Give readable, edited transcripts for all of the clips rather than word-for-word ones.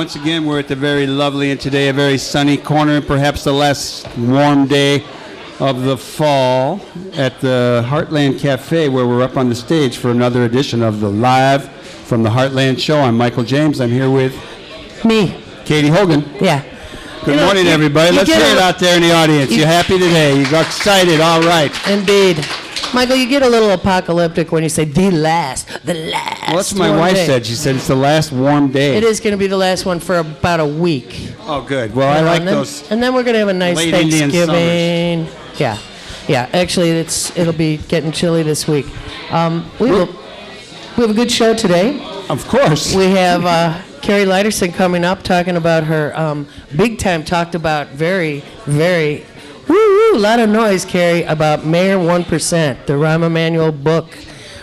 once again, we're at the very lovely and today a very sunny corner, perhaps the last warm day of the fall at the Heartland Cafe, where we're up on the stage for another edition of the Live from the Heartland Show. I'm Michael James. I'm here with... Me. Katie Hogan. Yeah. Good morning, everybody. Let's hear it out there in the audience. You happy today? You got excited? All right. Indeed. Michael, you get a little apocalyptic when you say the last. Well, that's what my wife said. She said it's the last warm day. It is going to be the last one for about a week. Oh, good. Well, I like those. And then we're going to have a nice late Thanksgiving. Indian summers. Yeah. Actually, it'll be getting chilly this week. We have a good show today. Of course. We have Carrie Liderson coming up, talking about her big time. Talked about very, very. Woo, a lot of noise, Carrie, about Mayor 1%, the Rahm Emanuel book,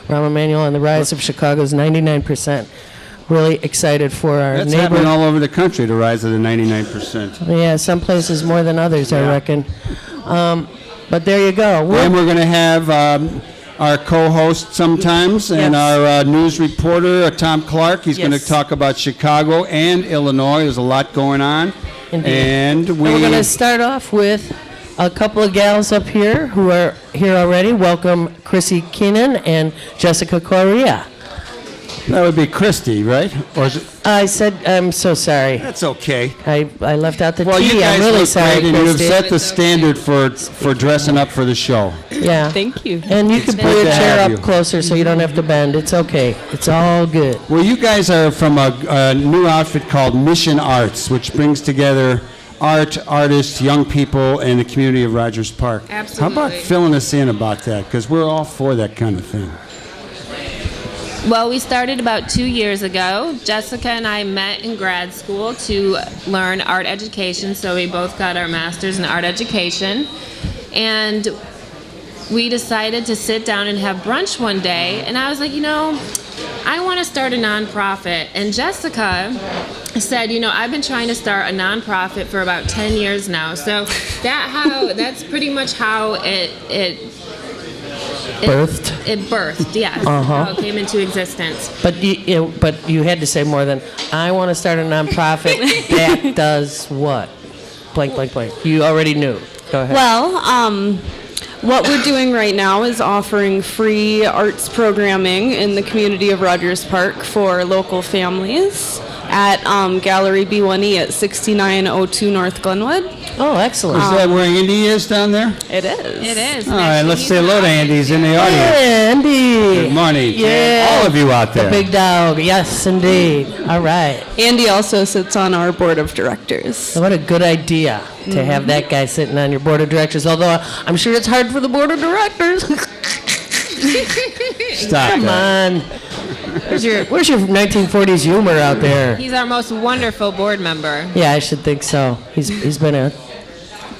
Rahm Emanuel and the Rise of Chicago's 99%. Really excited for our That's neighbor. happening all over the country, the rise of the 99%. Yeah, some places more than others, I reckon. But there you go. And we're going to have our co-host sometimes and our news reporter, Tom Clark. He's going to talk about Chicago and Illinois. There's a lot going on. Indeed. And we're going to start off with a couple of gals up here who are here already. Welcome Kristie Keenon and Jessica Correa. That would be Kristie, right? Or is it? I said, I'm so sorry. That's okay. I left out the Well, T. you guys I'm really look sorry, great, and you've Kristie. set the standard for dressing up for the show. Yeah. Thank you. And you can pull good your to chair have up you. closer so you don't have to bend. It's okay. It's all good. Well, you guys are from a new outfit called Mission Arts, which brings together artists, young people, and the community of Rogers Park. Absolutely. How about filling us in about that? Because we're all for that kind of thing. Well, we started about 2 years ago. Jessica and I met in grad school to learn art education, so we both got our master's in art education. And we decided to sit down and have brunch one day, and I was like, I want to start a nonprofit. And Jessica said, I've been trying to start a nonprofit for about 10 years now. So that's pretty much how it birthed, yes. How it came into existence. But you had to say more than, I want to start a nonprofit that does what? Blank, blank, blank. You already knew. Go ahead. Well, what we're doing right now is offering free arts programming in the community of Rogers Park for local families at Gallery B1E at 6902 North Glenwood. Oh, excellent. Is that where Andy is down there? It is. It is. All right, let's say hello to Andy. He's in the audience. Hey, Andy. Good morning. Yeah. All of you out there. The big dog. Yes, indeed. All right. Andy also sits on our board of directors. So what a good idea to have that guy sitting on your board of directors, although I'm sure it's hard for the board of directors. Stop Come on. Where's your 1940s humor out there? He's our most wonderful board member. Yeah, I should think so. He's been a...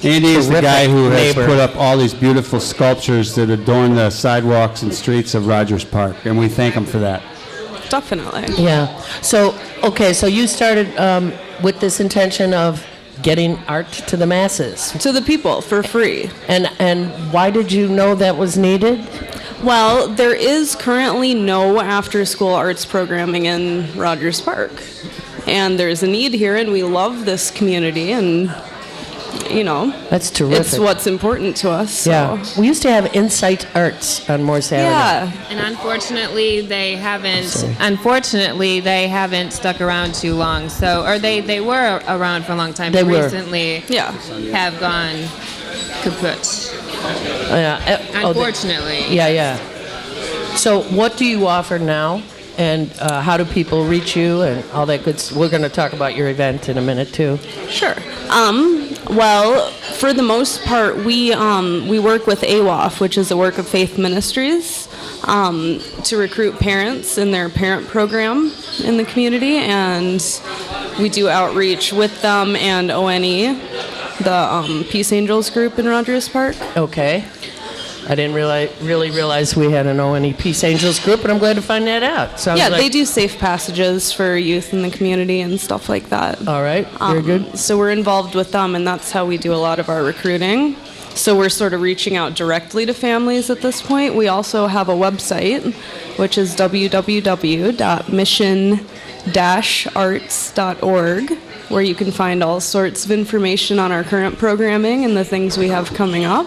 Andy is the terrific guy who has neighbor. put up all these beautiful sculptures that adorn the sidewalks and streets of Rogers Park, and we thank him for that. Definitely. Yeah. So you started with this intention of getting art to the masses. To the people for free. And why did you know that was needed? Well, there is currently no after-school arts programming in Rogers Park. And there's a need here, and we love this community, and, That's terrific. it's what's important to us. So. Yeah. We used to have Insight Arts on Moore Saturday. Yeah. And unfortunately, they haven't stuck around too long. So, or they were around for a long time. They but were. Recently have gone kaput. Unfortunately. Yeah. So what do you offer now? And how do people reach you and all that good stuff? We're going to talk about your event in a minute, too. Sure. Well, for the most part, we work with AWOF, which is a Work of Faith Ministries, to recruit parents in their parent program in the community, and we do outreach with them and ONE, the Peace Angels group in Rogers Park. Okay. I didn't really realize we had an ONE Peace Angels group, but I'm glad to find that out. They do safe passages for youth in the community and stuff like that. All right, very good. So we're involved with them, and that's how we do a lot of our recruiting. So we're sort of reaching out directly to families at this point. We also have a website, which is www.mission mission-arts.org, where you can find all sorts of information on our current programming and the things we have coming up.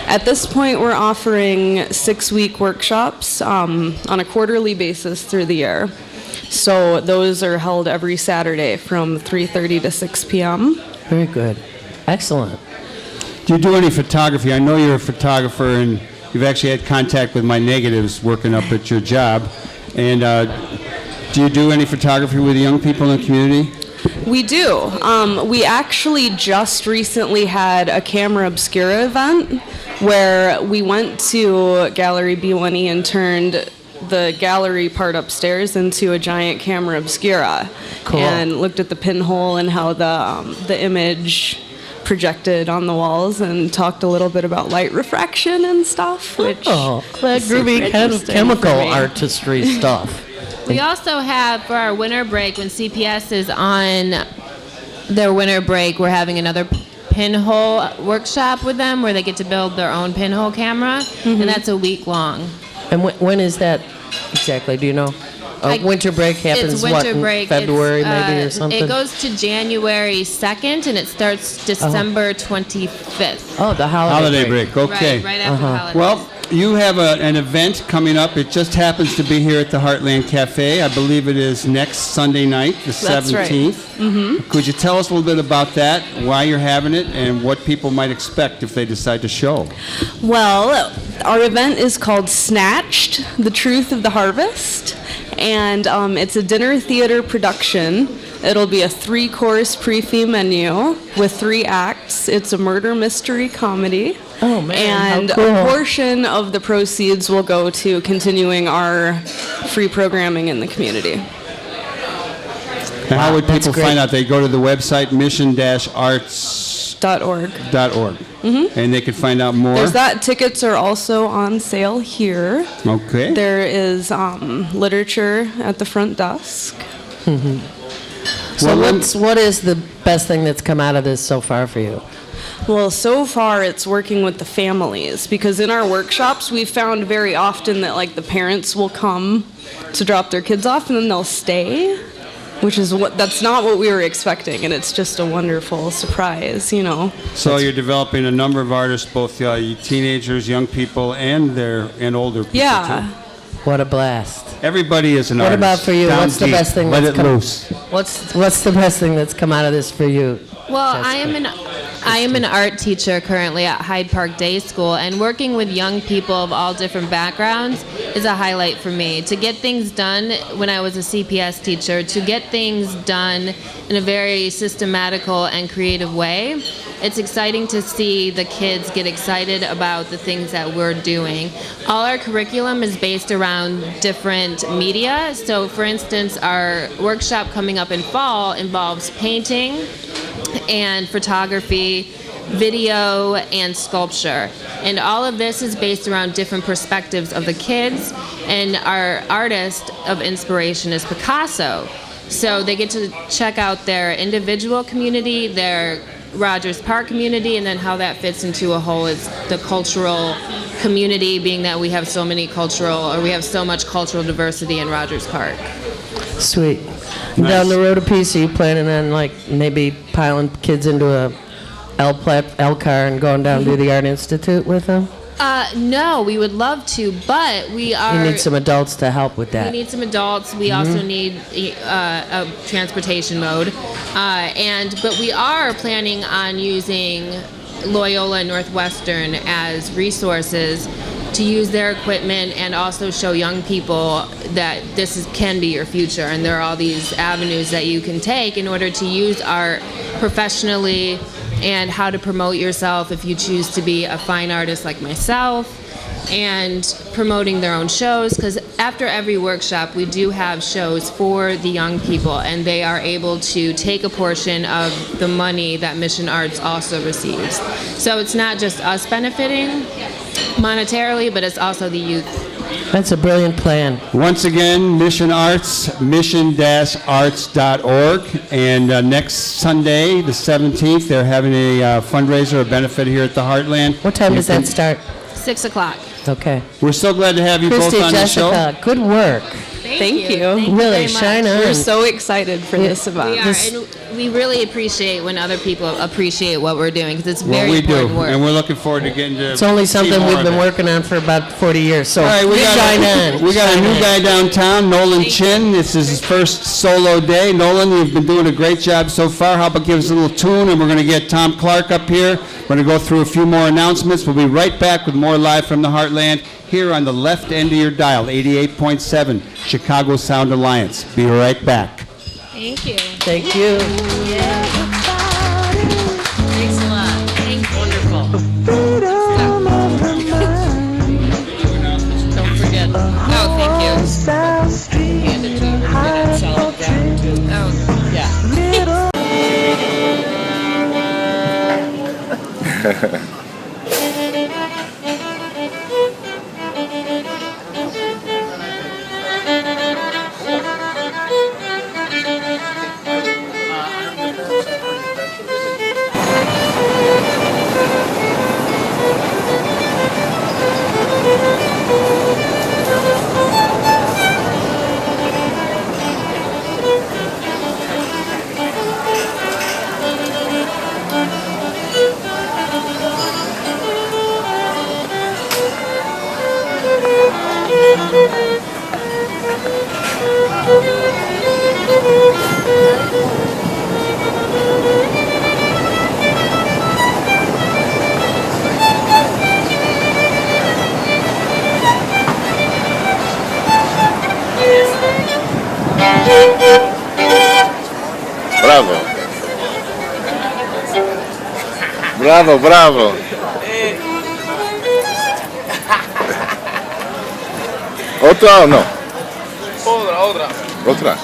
At this point, we're offering 6-week workshops on a quarterly basis through the year. So those are held every Saturday from 3:30 to 6 p.m. Very good. Excellent. Do you do any photography? I know you're a photographer, and you've actually had contact with my negatives working up at your job. And do you do any photography with young people in the community? We do. We actually just recently had a Camera Obscura event where we went to Gallery B1E and turned the gallery part upstairs into a giant Camera Obscura. Cool. And looked at the pinhole and how the image projected on the walls, and talked a little bit about light refraction and stuff, which that super groovy kind of interesting chemical for me. artistry stuff. We also have, for our winter break, when CPS is on their winter break, we're having another pinhole workshop with them where they get to build their own pinhole camera, and that's a week long. And when is that exactly? Do you know? Winter break happens It's winter in break. February It's, maybe or something? It goes to January 2nd, and it starts December 25th. Oh, the Holiday break, okay. Right after the holidays. Well, you have an event coming up. It just happens to be here at the Heartland Cafe. I believe it is next Sunday night, the 17th. That's right. Could you tell us a little bit about that, why you're having it, and what people might expect if they decide to show? Well, our event is called Snatched, The Truth of the Harvest, and it's a dinner theater production. It'll be a 3-course pre-fee menu with 3 acts. It's a murder mystery comedy. Oh, man, And how cool. a portion of the proceeds will go to continuing our free programming in the community. And how would that's people great. find out? They go to the website mission-arts.org, .org. and they could find out more. There's that. Tickets are also on sale here. Okay. There is literature at the front desk. So what is the best thing that's come out of this so far for you? Well, so far it's working with the families, because in our workshops we've found very often that like the parents will come to drop their kids off and then they'll stay, which is that's not what we were expecting, and it's just a wonderful surprise, you know. So you're developing a number of artists, both teenagers, young people, and older people Yeah. too. What a blast. Everybody is an What artist. about for you? Down What's the deep. best thing Let that's it come loose. What's the best thing that's come out of this for you? Well, I am an art teacher currently at Hyde Park Day School, and working with young people of all different backgrounds is a highlight for me. To get things done when I was a CPS teacher, to get things done in a very systematical and creative way, it's exciting to see the kids get excited about the things that we're doing. All our curriculum is based around different media. So, for instance, our workshop coming up in fall involves painting and photography, video, and sculpture. And all of this is based around different perspectives of the kids. And our artist of inspiration is Picasso. So they get to check out their individual community, their Rogers Park community, and then how that fits into a whole is the cultural community, being that we have so much cultural diversity in Rogers Park. Sweet. Nice. Down the road a piece, are you planning on like maybe piling kids into a L car and going down to the Art Institute with them? No, we would love to, but we are... You need some adults to help with We that. need some adults. We also need a transportation mode. But we are planning on using Loyola and Northwestern as resources to use their equipment and also show young people that can be your future, and there are all these avenues that you can take in order to use art professionally, and how to promote yourself if you choose to be a fine artist like myself, and promoting their own shows, because after every workshop we do have shows for the young people, and they are able to take a portion of the money that Mission Arts also receives. So it's not just us benefiting monetarily, but it's also the youth. That's a brilliant plan. Once again, Mission Arts, mission-arts.org. And next Sunday, the 17th, they're having a fundraiser, a benefit here at the Heartland. What time does that start? 6 o'clock. Okay. We're so glad to have you both Kristie, on the show. Jessica, good work. Thank you. Thank you Really, very much. shine on. We're so excited for this event. We are, and we really appreciate when other people appreciate what we're doing because it's Well, very we do, important work. and we're looking forward to getting to It's only see something more we've of been it. working on for about 40 years. So All right, we shine got on. we got a Shine new on. guy downtown, Nolan Chin. This is his first solo day. Nolan, you've been doing a great job so far. How about give us a little tune, and we're going to get Tom Clark up here. We're going to go through a few more announcements. We'll be right back with more Live from the Heartland here on the left end of your dial, 88.7, Chicago Sound Alliance. Be right back. Thank you. Thank you. Thanks a lot. Thanks. Wonderful. Don't forget. Oh, thank you. Hand it to you. Get solid ground too. Oh, Yeah. Bravo. Bravo, bravo. ¿Otra o no? Otra. ¿Otra?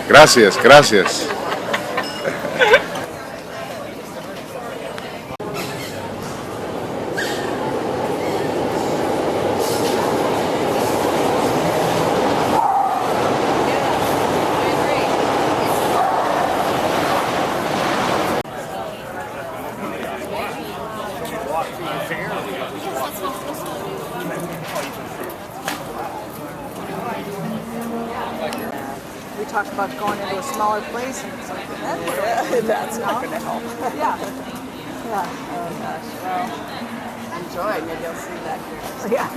Gracias, gracias. We talked about going into a smaller place and it's like, that's not going to help. Yeah. Yeah. Oh gosh. Well, enjoy. Maybe I'll see you back here. Yeah.